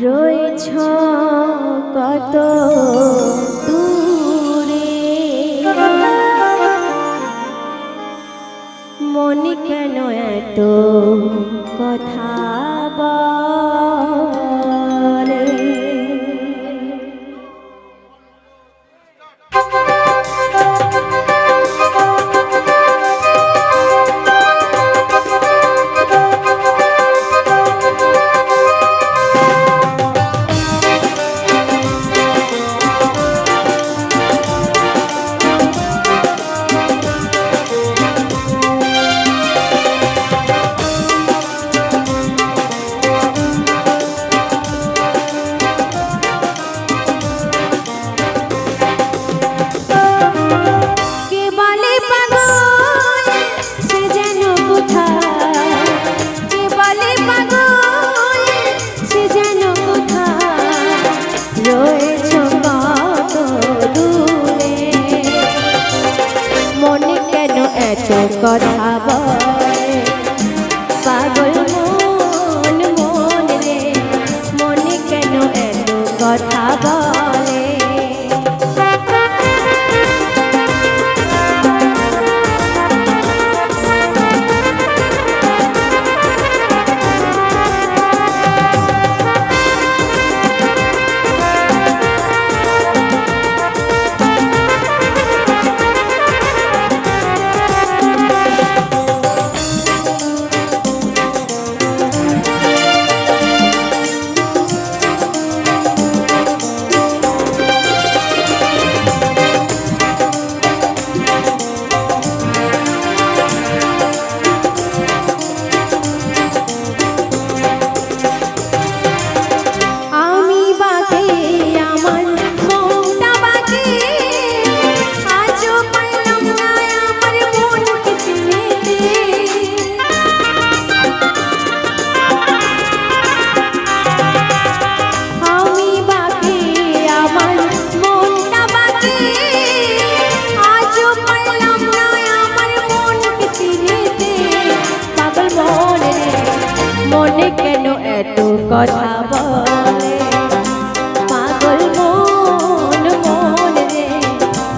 রয়েছ কত দূরে, মনে কেন এত কথা বলে। কথা বলে পাগল মন মন রে, মনে কেন এত কথা বলে। মনে কেন এত কথা বলে পাগল মন মন রে,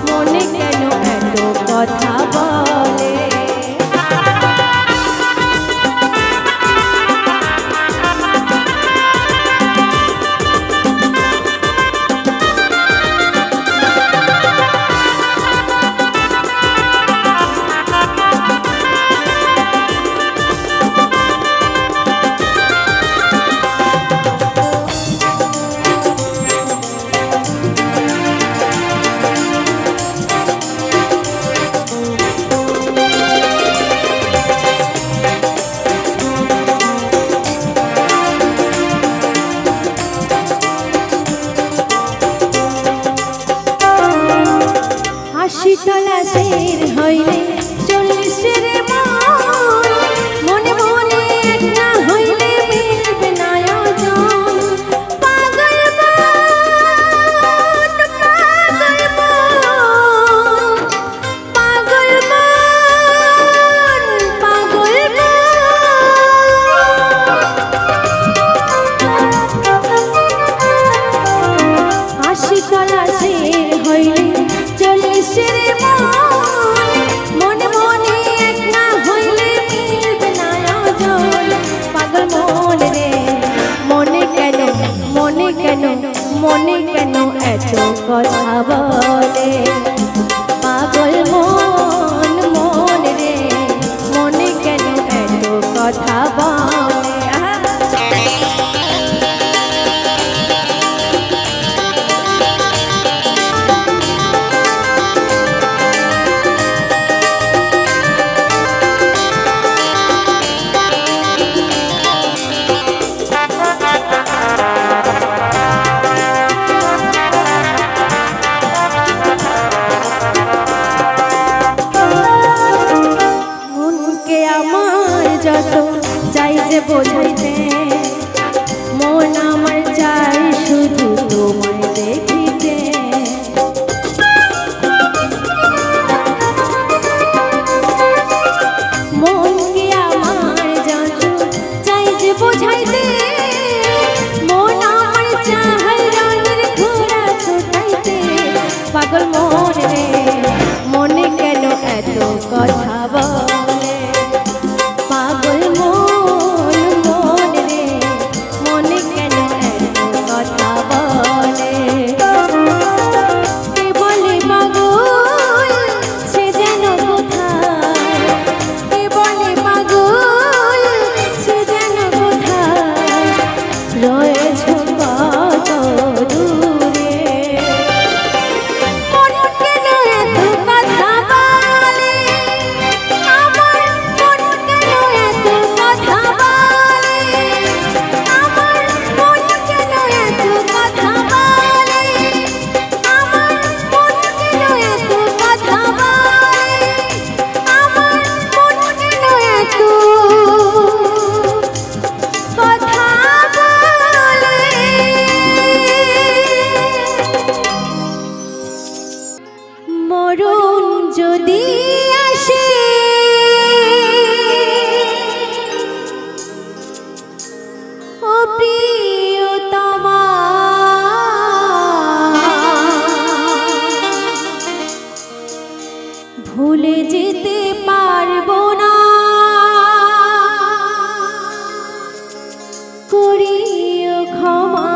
মনে কেন এত কথা বলে। শীতলা শের হইলে চল্লিশের মন, মনে মনে এক না হইলে মিলবে না ওজন। পাগল মন পাগল মন পাগল মন পাগল মন। শীতলা শের হইলে চল্লিশের মন, মনে মনে এক না হইলে মিলবে না ওজন। পাগল মন রে, মনে কেন মনে কেন মনে কেন এত কথা বলে পাগল মন মন রে, মনে কেন এত কথা বলে। চাই যে বোঝাইতে মন আমার চাই শুধু তোমায় দেখিতে, মনকে আমার যত চাই যে বোঝাইতে মন আমার পাগল মন রে মনে কেন এত কথা বলে পাগল মন মন রে মনে কেন এত কথা বলে কে বলে পাগল সে যেন কোথায় কে বলে পাগল সে যেন কোথায় রয়েছ কত দূরে মন কেন এত কথা বলে আমার মন কেন এত কথা বলে আমার মন কেন এত কথা বলে আমার মন কেন এত কথা বলে আমার মন কেন এত কথা বলে মরণ যদি আসে ও প্রিয়তমা ভুলে যেতে পারবো না করিও ক্ষমা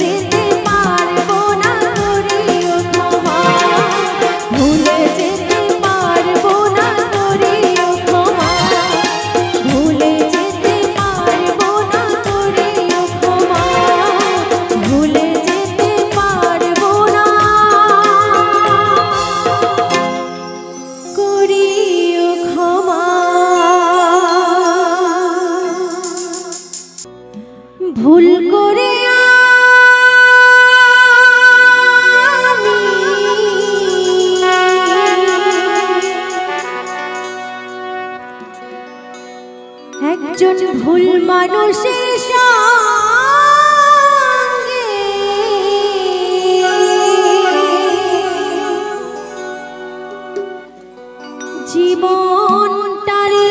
যেতে পারবো না করিও ক্ষমা, ভুলে যেতে পারবো না করিও ক্ষমা, ভুলে যেতে পারবো না করিও ক্ষমা, ভুলে যেতে পারবো না করিও ক্ষমা। ভুল করে আমি একজন ভুল মানুষের সঙ্গে জীবনটারে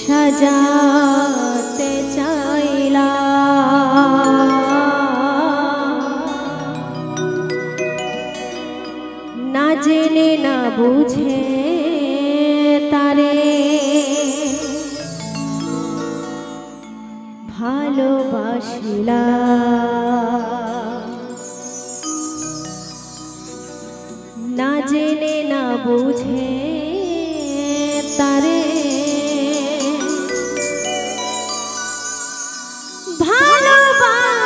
সাজাতে চাইলাম, না জেনে না বুঝে তারে ভালোবাসিলাম, না জেনে না বুঝে তারে ভালোবাসিলাম।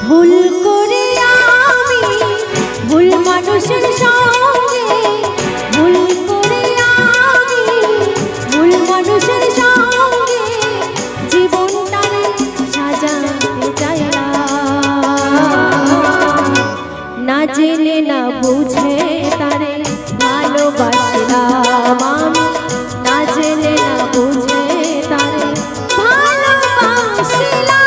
ভুল করে আমি ভুল মানুষের সঙ্গে, ভুল করে আমি ভুল মানুষের সঙ্গে জীবনটারে সাজাতে চাইলাম, না জেনে না বুঝে তারে ভালোবাসলাম আমি, না জেনে না বুঝে তারে ভালোবাসলাম।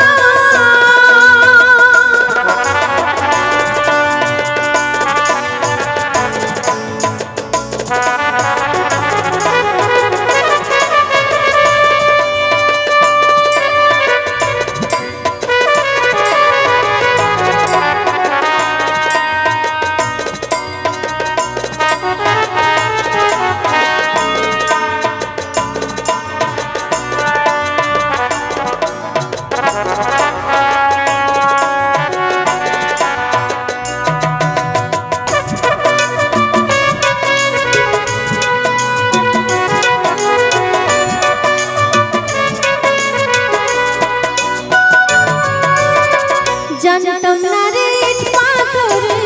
জানতাম না রে পাথরে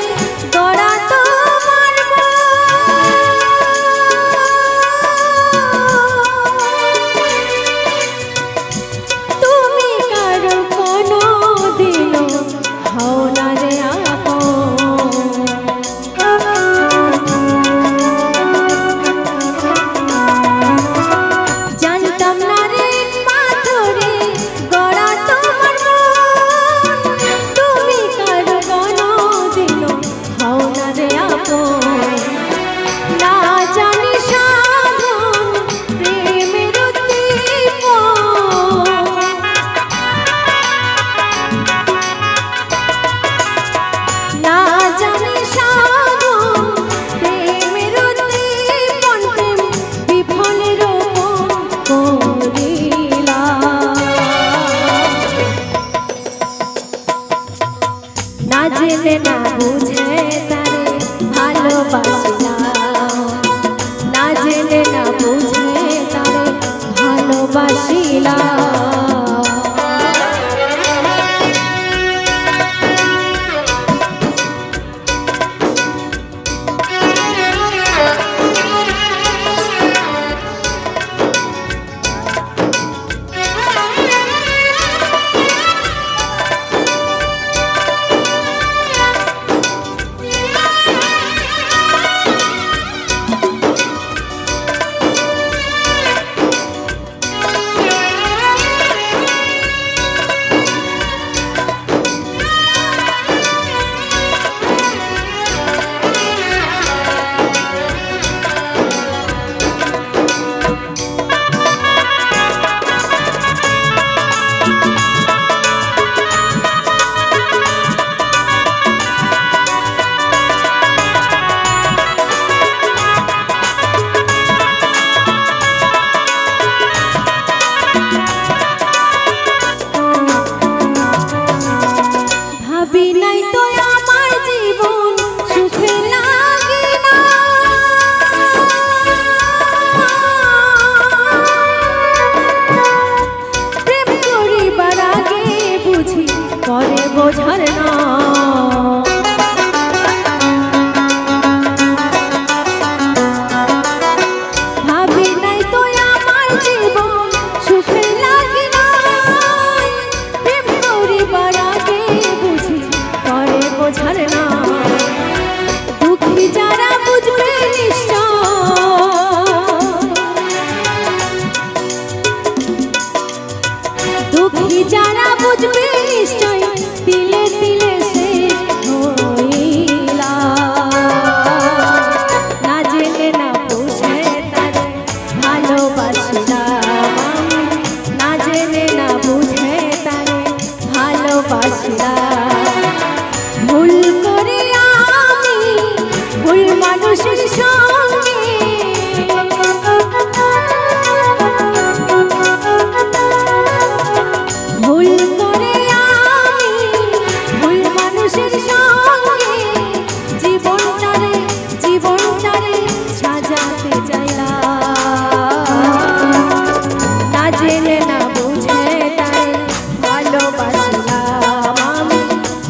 গড়া তোমার তুমি কারো কোনো দিন হও না রে জানতাম না রে পাথরে গড়া তোমার না জানি সাধন প্রেমের না জানি সাধন প্রেমের বিফলের না জেনে না বুঝে তারে ভালোবাসিলাম, না জেনে না বুঝে তারে ভালোবাসিলাম। বোঝার না ভাবি নাই তো আমার জীবন সুখে লাগে না প্রেম করিবার আগে বুঝি করে বোঝার না দুঃখী যারা বুঝবে নিশ্চয় দুঃখী যারা বুঝবে নিশ্চয় তিলে তিলে শেষ হইলা না জেনে না বুঝে তারে ভালোবাসিলাম আমি না জেনে না বুঝে তারে ভালোবাসিলাম ভুল করে আমি ভুল মানুষের সঙ্গে ভুল করে আমি ভুল মানুষের সঙ্গে জীবনটারে সাজাতে চাইলাম না জেনে না বুঝে তারে ভালোবাসিলাম আমি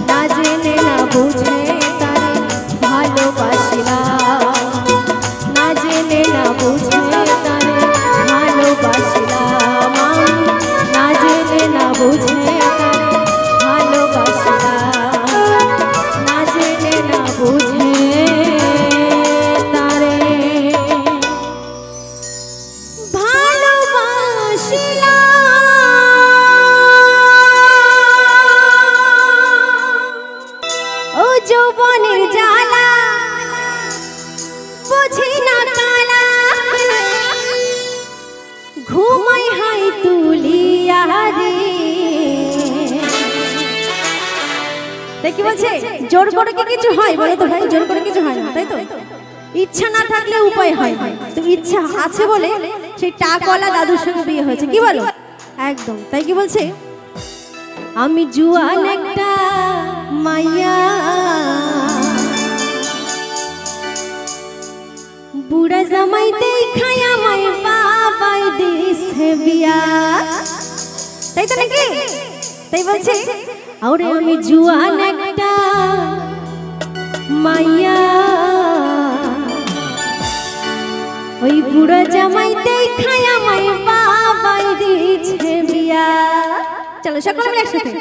না জেনে না বুঝে তারে ভালোবাসিলাম না জেনে না বুঝে তারে ভালোবাসিলাম আমি না জেনে না বুঝে তারে ভালোবাসিলাম না জেনে না বুঝে তারে ভালোবাসিলাম ও যৌবনের জ্বালা বুঝি না কালা ঘুমাই হাই তুলিয়া রে দেখি বলছে জোর করে কি কিছু হয় বলো তো ভাই জোর করে কিছু হয় না তাই তো ইচ্ছা না থাকলে উপায় হয় তো ইচ্ছা আছে বলে সেই টাকওয়ালা দাদুর সঙ্গে বিয়ে হয়েছে কি বলো একদম তাই কি বলছে আমি জুয়ান একটা মাইয়া বুড়া জামাই দেখাই আমায় বাবাই দিছে বিয়া তাই তো নাকি তাই বলছে আরে আমি জুয়ান একটা মাইয়া ওই বুড়া জামাই দেখাই আমায় বাবাই দিছে বিয়া চলো সকলে মিলে একসাথে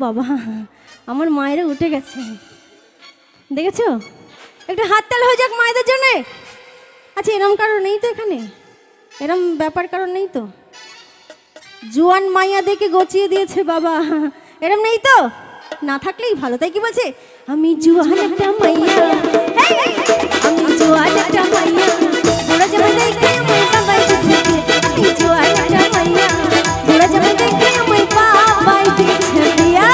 বাবা, আমার মায়েরা উঠে গেছে, দেখেছো? একটু হাততাল হয়ে যাক মায়েদের জন্য। আচ্ছা, এরম কারণ নেই তো এখানে? এরম ব্যাপার কারণ নেই তো? জুয়ান মাইয়া দেখে গচিয়ে দিয়েছে বাবা, এরম নেই তো? না থাকলেই ভালো, তাই কি বলছে? আমি জুয়ান একটা মাইয়া, আমি জুয়ান একটা মাইয়া, বুড়া জামা দেখে আমার বাবাই দিচ্ছে। আমি জুয়ান একটা মাইয়া, বুড়া জামা দেখে আমার বাবাই দিচ্ছে বিয়া।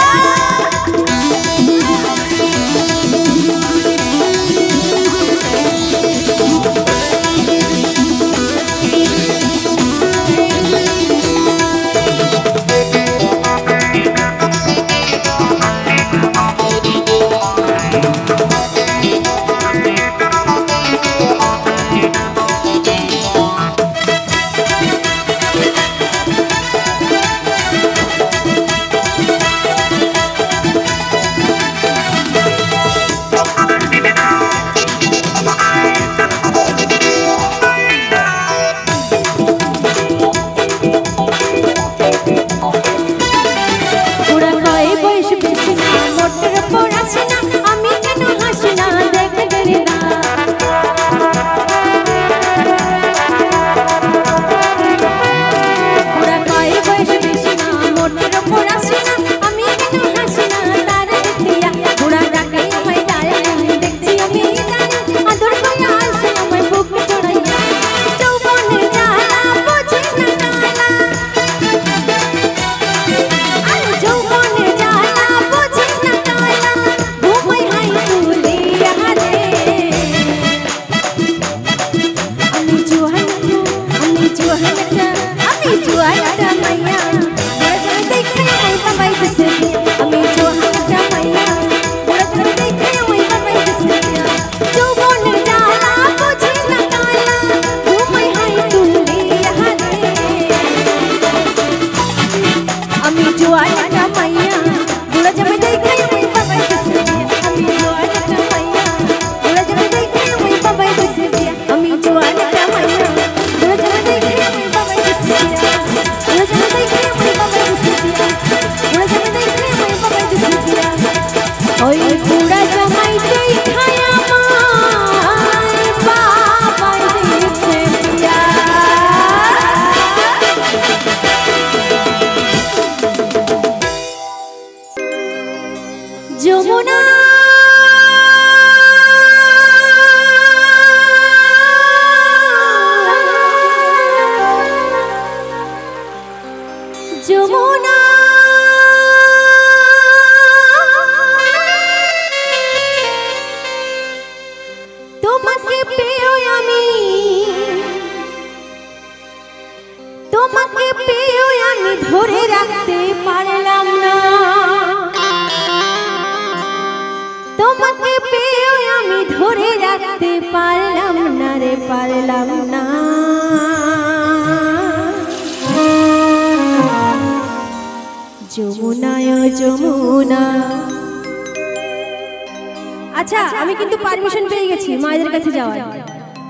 আচ্ছা, আমি কিন্তু পারমিশন পেয়ে গেছি মায়েদের কাছে যাওয়ার।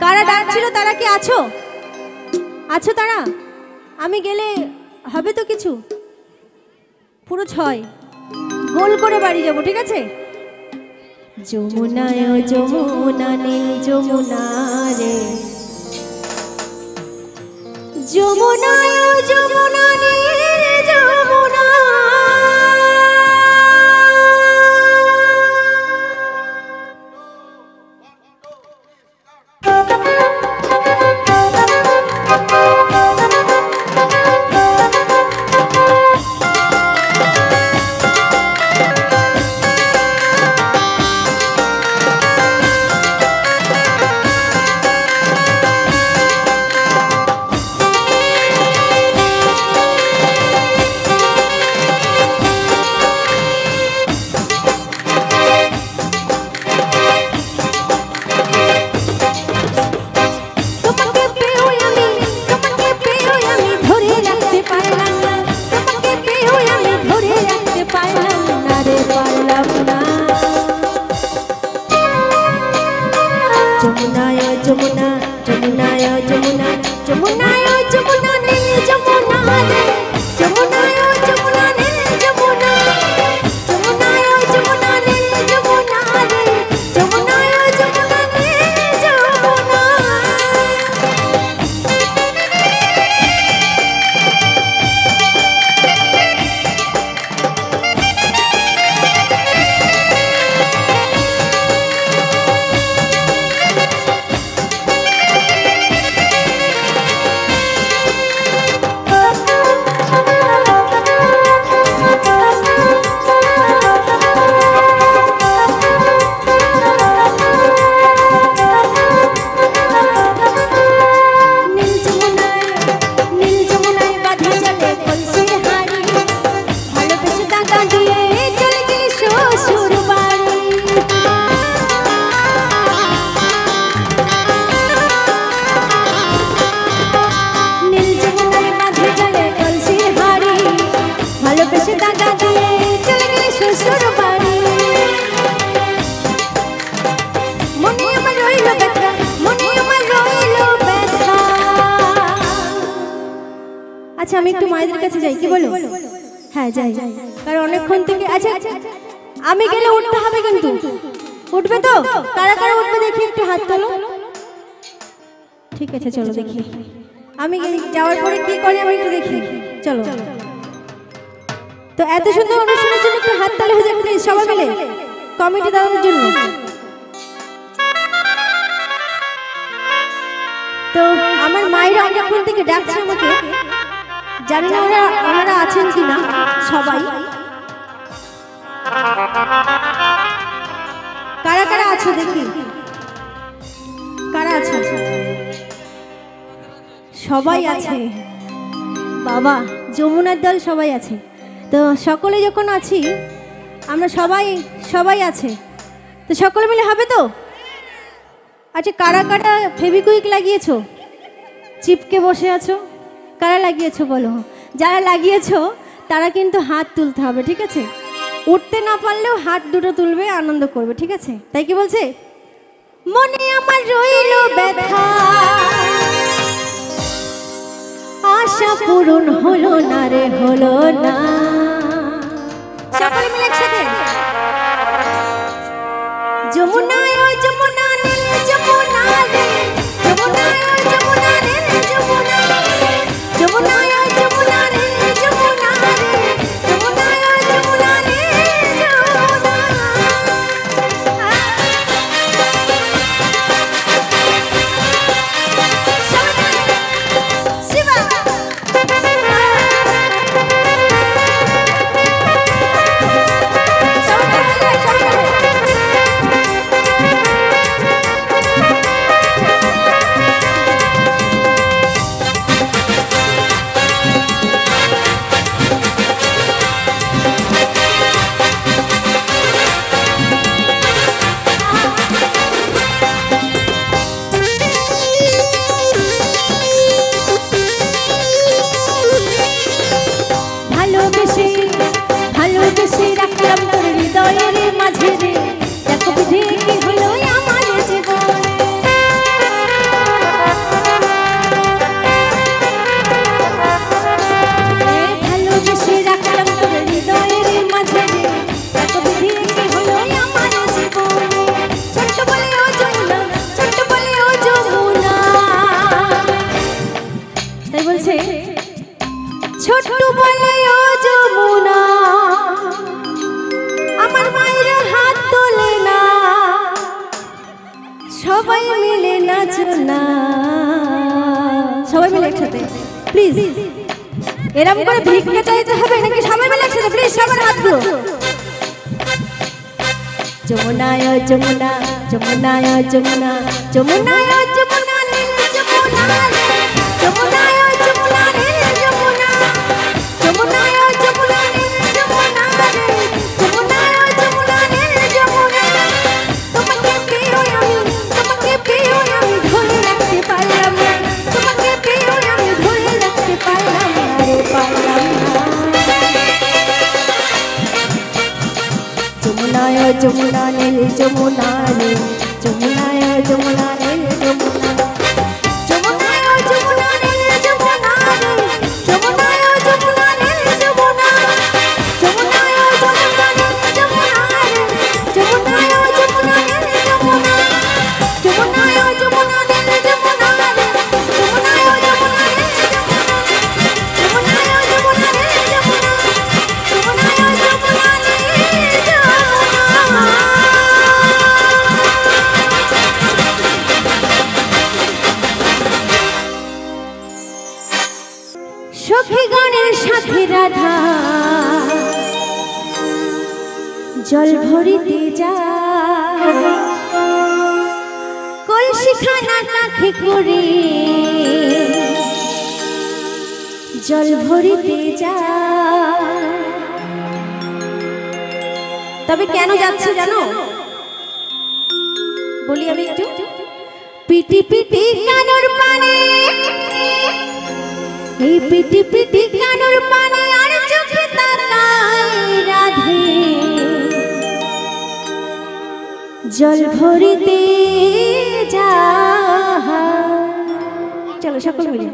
কারা ডাকছিল তারা কি আছো? আছো তারা? আমি গেলে হবে তো কিছু? পুরো 6 গোল করে বাড়ি যাব, ঠিক আছে? যমুনায় যমুনা নীল যমুনা রে, যমুনায় যমুনা নীল যমুনা, টাকা দিয়ে চলে গেলি শ্বশুর বাড়ি। নীল যমুনার মাঝে চলে কলসির হাড়ি, ভালোবেসে টাকা দিয়ে চলে গেলি শ্বশুর বাড়ি। মনে আমার রইল ব্যথা, মনে আমার রইল ব্যথা। আচ্ছা আমি একটু মায়েদের কাছে যাই, কি বলো? হ্যাঁ যাই, কারণ অনেকক্ষণ থেকে। আচ্ছা আমি গেলে উঠতে হবে কিন্তু, উঠবে তো? কারা কারা উঠবে দেখি একটু হাত তোলো। ঠিক আছে চলো দেখি, আমি যাওয়ার পরে কি করে আমি একটু দেখি, চলো। তো এত সুন্দর অনুষ্ঠানের জন্য একটু হাত তালি হয়ে যাক প্লিজ সবাই মিলে, কমিটি দাদাদের জন্য। তো আমার মায়েরা অনেকক্ষণ থেকে ডাকছে আমাকে, জানি না ওনারা আছেন কিনা সবাই। কারা কারা আছো দেখি, কারা আছো? সবাই আছে বাবা, যমুনার দল সবাই আছে। তো সকলে যখন আছি আমরা সবাই আছে, তো সকলে মিলে হবে তো? আচ্ছা কারা কারা ফেভিকুইক লাগিয়েছো, চিপকে বসে আছো? কারা লাগিয়েছো বলো? যারা লাগিয়েছো তারা কিন্তু হাত তুলতে হবে, ঠিক আছে? উঠতে না পারলেও হাত দুটো তুলবে, আনন্দ করবে, ঠিক আছে? তাই কি বলছে? মনে আমার রইল ব্যথা, আশা পূরণ হলো না রে, হলো না। সকলে মিলে একসাথে। যমুনায় ও যমুনা নীল যমুনা রে, যমুনায় ও যমুনা নীল যমুনা, যমুনায় ও যমুনা নীল যমুনা রে, যমুনায় ও যমুনা নীল যমুনা। শিবা ভালোবেসে রাখলাম তোর হৃদয়ের মাঝে রে, দেখো বিধে কি হলো আমার জীবনে। ভালোবেসে রাখলাম তোর হৃদয়ের মাঝে রে, দেখো বিধে কি হলো আমার জীবনে। ছোট্ট বলে ও যমুনা, ছোট্ট বলে ও যমুনা। তাই বলছে ছোট্ট বলে ও যমুনা, আমার মায়ের হাত তোলে না, সবাই মিলে নাচো না। সবাই মিলে একসাথে প্লিজ, এরকম করে ভিক্ষা চাইতে হবে নাকি? সবাই মিলে একসাথে প্লিজ, সবার হাতগুলো। যমুনায় ও যমুনা, যমুনায় ও যমুনা, যমুনায় ও যমুনা নীল যমুনা রে, যমুনায় ও যমুনা নীল যমুনা, যমুনায় ও যমুনা নীল যমুনা রে, যমুনায় ও যমুনা নীল যমুনা। তোমাকে পেয়ে আমি, তোমাকে পেয়ে আমি ধরে রাখতে পারলাম না, তোমাকে পেয়ে আমি ধরে রাখতে পারলাম না রে, পারলাম না। যমুনায় ও যমুনা নীল যমুনা রে, যমুনায় ও যমুনা নীল যমুনা, যমুনায় ও যমুনা নীল যমুনা রে, যমুনায় ও যমুনা নীল যমুনা, যমুনায় ও যমুনা নীল যমুনা রে, যমুনায় ও যমুনা নীল যমুনা, যমুনায় ও যমুনা নীল যমুনা রে, যমুনায় ও যমুনা নীল যমুনা, যমুনায় ও যমুনা নীল যমুনা, যমুনায় ও যমুনা নীল যমুনা। সখী গণের সাথে রাধা জল ভরিতে যায়, কলসিখানা কাঁখে করে জল ভরিতে যায়। তবে কেন যাচ্ছে জানো? বলি আমি একটু। পিটি পিটি কানুর পানে, এই পিটি পিটি কানুর পানে আর চোখে তাকায় রাধে, জল ভরিতে যা। চলো সকল মিলে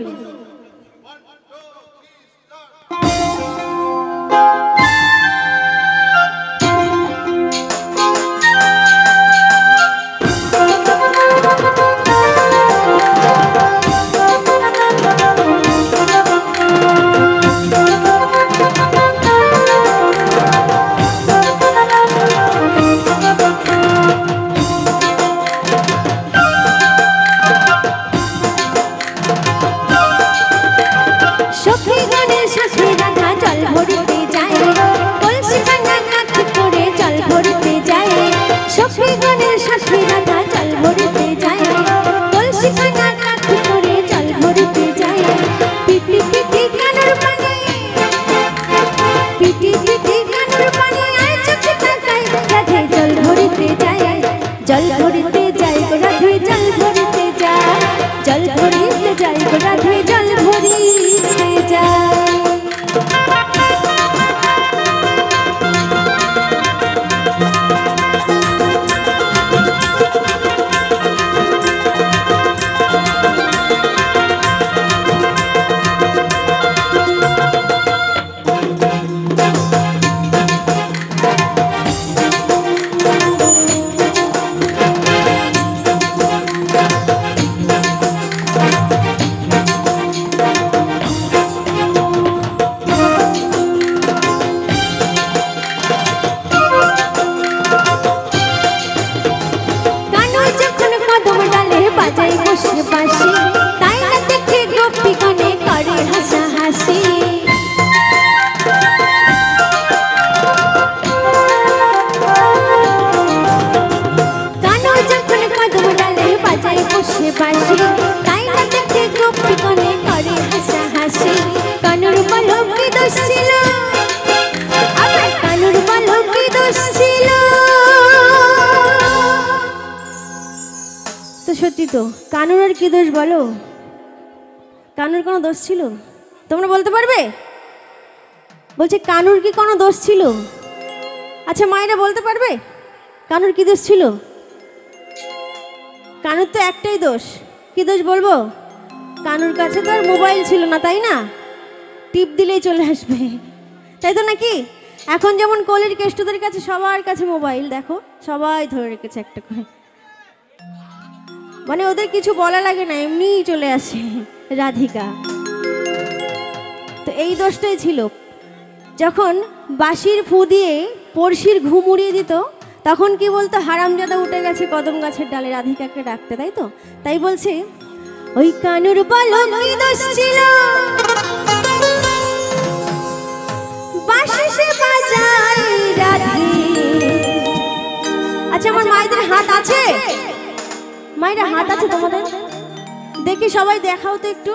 কানুর আর কি দোষ বলো? কানুর কোনো দোষ ছিল? তোমরা বলতে পারবে? বলছে কানুর কি কোনো দোষ ছিল? আচ্ছা মায়েরা বলতে পারবে কানুর কি দোষ ছিল? কানুর তো একটাই দোষ। কি দোষ বলবো? কানুর কাছে তো আর মোবাইল ছিল না, তাই না? টিপ দিলেই চলে আসবে, তাই তো নাকি? এখন যেমন কলির কেষ্টদের কাছে সবার কাছে মোবাইল, দেখো সবাই ধরে রেখেছে একটা করে, মানে ওদের কিছু বলা লাগে না, এমনিই চলে আসে রাধিকা। তো এই দোষটাই ছিল। যখন বাঁশির ফু দিয়ে পড়শির ঘুম উড়িয়ে দিত তখন কি বলতো? হারামজাদা উঠে গেছে কদম গাছের ডালে রাধিকাকে ডাকতে, তাই তো? তাই বলছে ওই কানুর বলো কি দোষ ছিল, বাঁশি সে বাজায় রাধে। আচ্ছা আমার মায়েদের হাত আছে? মায়েরা হাত আছে তোমাদের? দেখি সবাই দেখাও তো একটু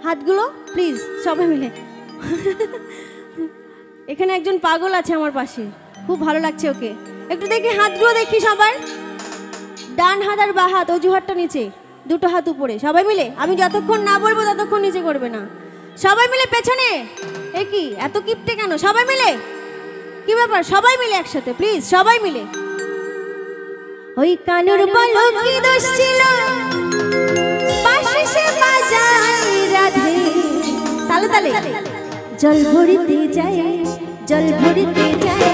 হাতগুলো প্লিজ, সবাই মিলে। এখানে একজন পাগল আছে আমার পাশে, খুব ভালো লাগছে ওকে। একটু দেখি হাতগুলো দেখি সবার, ডান হাত আর বাঁ হাত, অজুহাতটা নিচে, দুটো হাত উপরে, সবাই মিলে। আমি যতক্ষণ না বলবো ততক্ষণ নিচে করবে না, সবাই মিলে পেছনে। এ কি এত কিপটে কেন? সবাই মিলে, কি ব্যাপার? সবাই মিলে একসাথে প্লিজ, সবাই মিলে। ওই কানুর বলো কি দোষ ছিল, বাঁশি সে বাজায় রাধে। তালে তালে জল ভরিতে যায়, জল ভরিতে যায়,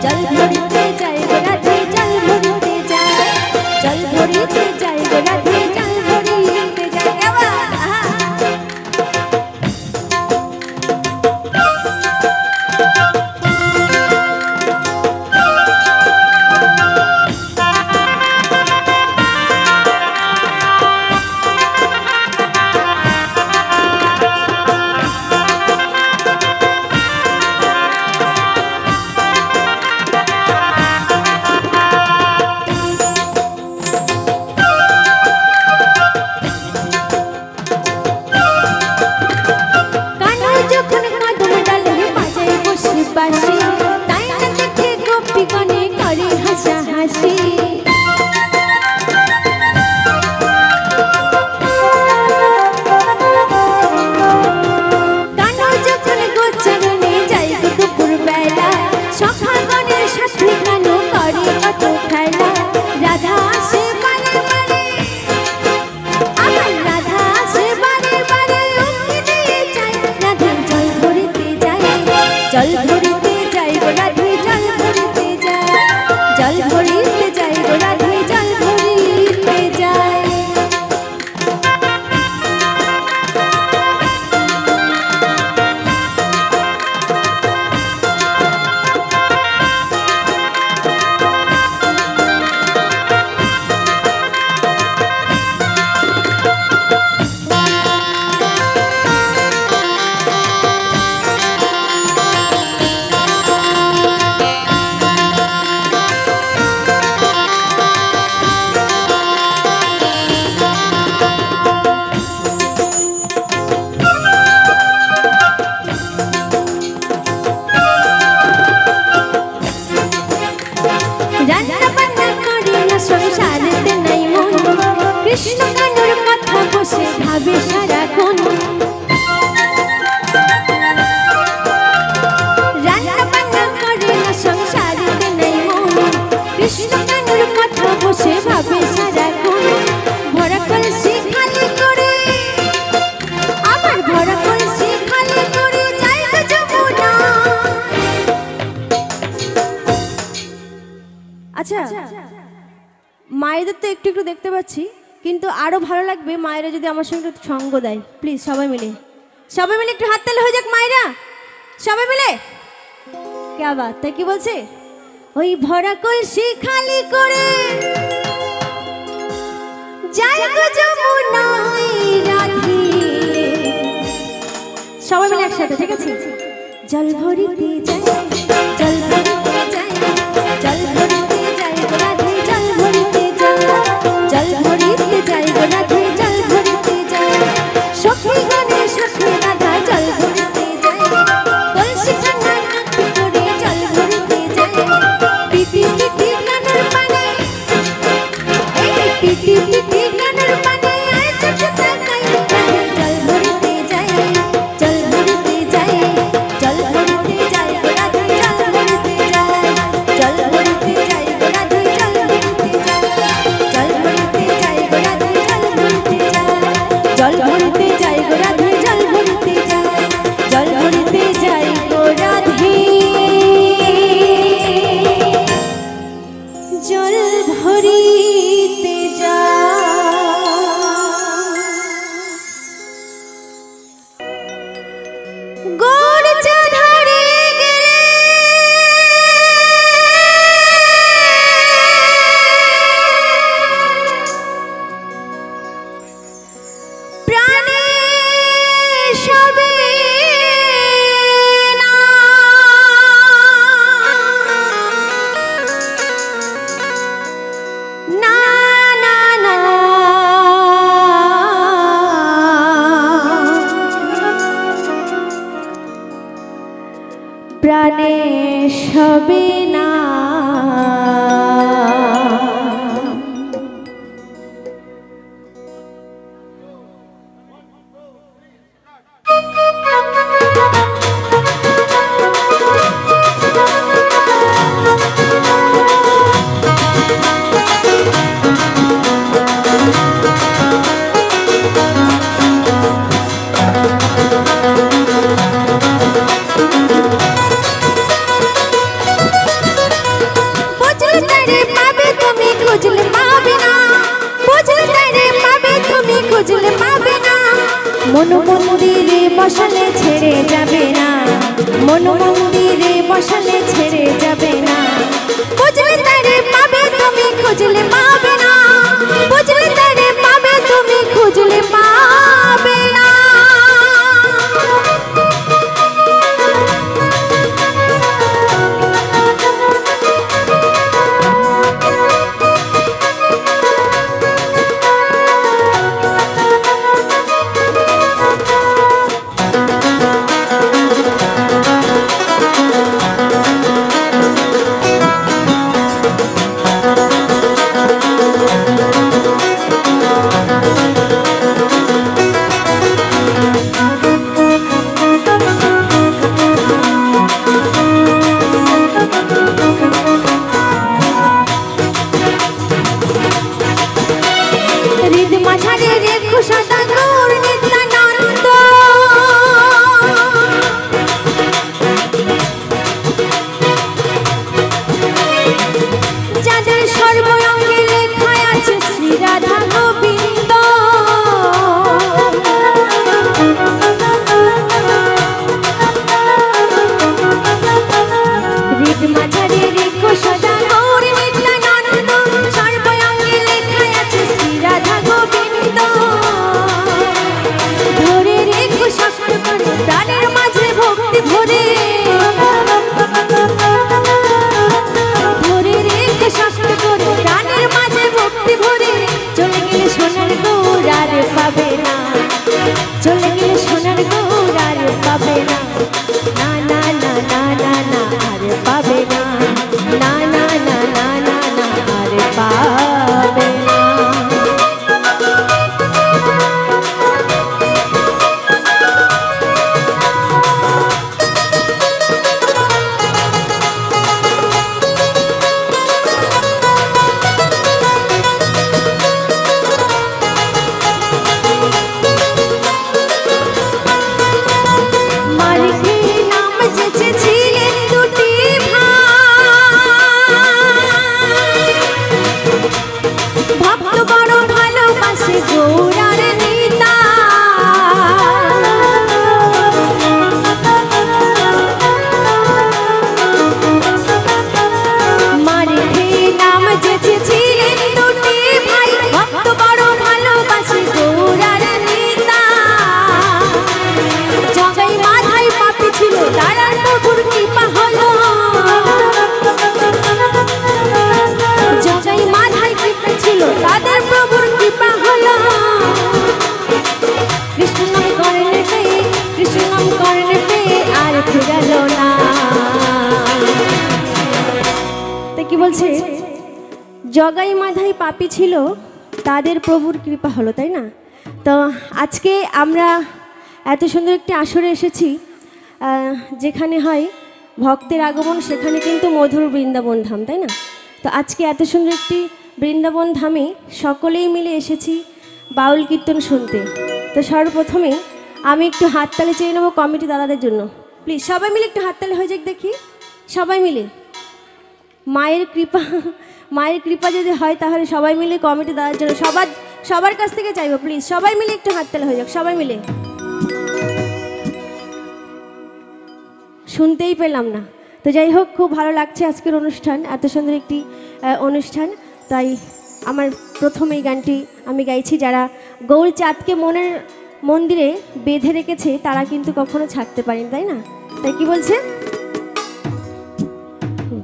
জল ভরিতে যায় রাধে, জল ভরিতে যায়, জল ভরিতে যায় রাধে, জল ভরিতে যায়। কৃষ্ণ কানুর কথা বসে ভাবে সারাক্ষণ রান্না বান্না করে না সংসারেতে নেই মন কৃষ্ণ কানুর কথা বসে ভাবে সারাক্ষণ ভরা কলসি খালি করে আমার ভরা কলসি খালি করে যাই গো যমুনা। আচ্ছা মায়েদের তো একটু একটু দেখতে পাচ্ছি কিন্তু আরো ভালো লাগবে মায়েরা যদি আমার সঙ্গে একটু সঙ্গ দেয় প্লিজ সবাই মিলে একটু হাত তালি হয়ে যাক মায়েরা সবাই মিলে क्या बात है কি বলছে ওই ভরা কলসি খালি করে যাই গো যমুনায় রাধি সবাই মিলে একসাথে ঠিক আছে জল ভরিতে যাই জল ভরিতে যাই জল ভরিতে যাই গো রাধি জল ভরিতে যাই জল ভরিতে যাই গো রাধি জল ভরিতে যাই সখী গণে সখী রাধা জল ভরিতে যাই কলসি খানা করে জল ভরিতে যাই পিটি পিটি কানের পানে এই পিটি পিটি কানের পানে আয় চোখে তাকাই জল ভরিতে যাই জল ভরিতে যাই জল ভরিতে যাই গো রাধি জল ভরিতে যাই জল ভরিতে যাই গো রাধি জল ভরিতে যাই জল ভরিতে যাই গো রাধি জল ভরিতে যাই জল ভরিতে যাই গো রাধি জল ভরিতে যাই জল ভরিতে যাই গো রাধি জল ভরিতে যাই গোড় চাঁধারে গেলে প্রাণে সবে না না না না প্রাণে সবে না খুঁজলে পাবে না মন মন্দিরে বসালে ছেড়ে যাবে না মন মন্দিরে বসালে ছেড়ে যাবে না বুঝলে তারে পাবে তুমি খুঁজলে পাবে না বুঝলে তারে পাবে তুমি খুঁজলে পাবে না চলে গেলে সোনার গৌর আর পাবে না, না না না না না না আর পাবে না, না না কি বলছে, জগাই মাধাই পাপী ছিল, তাদের প্রভুর কৃপা হলো, তাই না? তো আজকে আমরা এত সুন্দর একটি আসরে এসেছি, যেখানে হয় ভক্তের আগমন, সেখানে কিন্তু মধুর বৃন্দাবন ধাম, তাই না? তো আজকে এত সুন্দর একটি বৃন্দাবন ধামে সকলেই মিলে এসেছি বাউল কীর্তন শুনতে। তো সর্বপ্রথমে আমি একটু হাততালি চেয়ে নেবো কমিটি দাদাদের জন্য। প্লিজ সবাই মিলে একটু হাততালি হয়ে যাক দেখি, সবাই মিলে। মায়ের কৃপা যদি হয় তাহলে সবাই মিলে কমিটি দাদার জন্য সবার কাছ থেকে চাইবো, প্লিজ সবাই মিলে একটু হাততালি হয়ে যাক, সবাই মিলে। শুনতেই পেলাম না, তো যাই হোক, খুব ভালো লাগছে আজকের অনুষ্ঠান, এত সুন্দর একটি অনুষ্ঠান। তাই আমার প্রথম এই গানটি আমি গাইছি। যারা গৌরচাঁদকে মনের মন্দিরে বেঁধে রেখেছে তারা কিন্তু কখনো ছাড়তে পারেন, তাই না? তাই কি বলছে,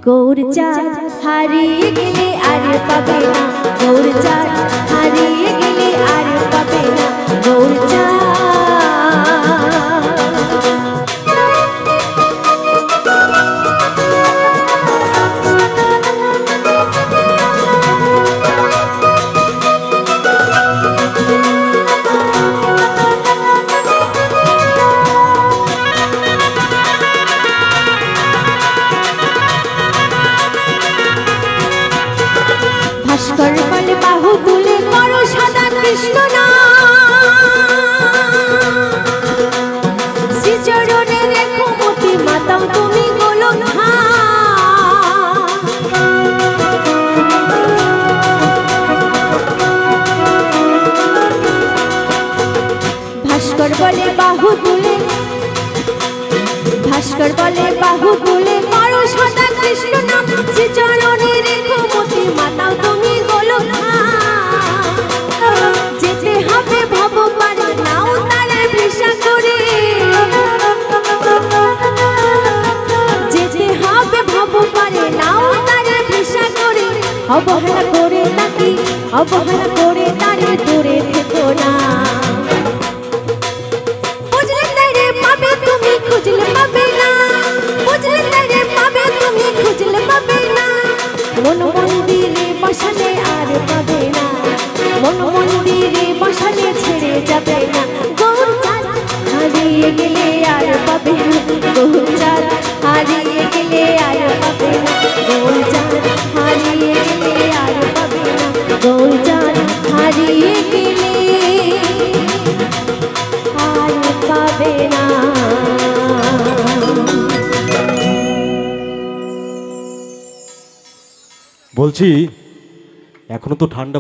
গৌরচাঁদ হারিয়ে গেলে আর পাবে না, গৌরচাঁদ হারিয়ে গেলে আর পাবে না, গৌরচাঁদ। ভাস্কর বলে বাহু তুলে করো সাদা কৃষ্ণ শ্রীচরণে রেখো মতি মাতাও তুমি গোলক। ভাস্কর বলে বাহু তুলে, ভাস্কর বলে বাহু তুলে করো সাদা কৃষ্ণ নাম, শ্রীচরণে রেখো মতি মাতাও তুমি গোলক। যেতে হবে ভব পারে নাও তারে ভিসা করে, যেতে হবে ভব পারে নাও তারে ভিসা করে, অবহেলা করে তাকে, অবহেলা করে তারে দূরে থেকো না। বুঝলে তারে পাবে তুমি খুঁজলে পাবে না, বুঝলে তারে পাবে তুমি খুঁজলে পাবে না, মন মন্দিরে বসালে আর পাবে না, মন মন্দিরে বসালে ছেড়ে যাবে না, গৌরচাঁদ হারিয়ে গেলে আর পাবে না, গৌরচাঁদ হারিয়ে গেলে আর পাবে না, গৌরচাঁদ হারিয়ে গেলে আর পাবে না, গৌরচাঁদ হারিয়ে গেলে আর পাবে না। বলছি এখনো তো ঠান্ডা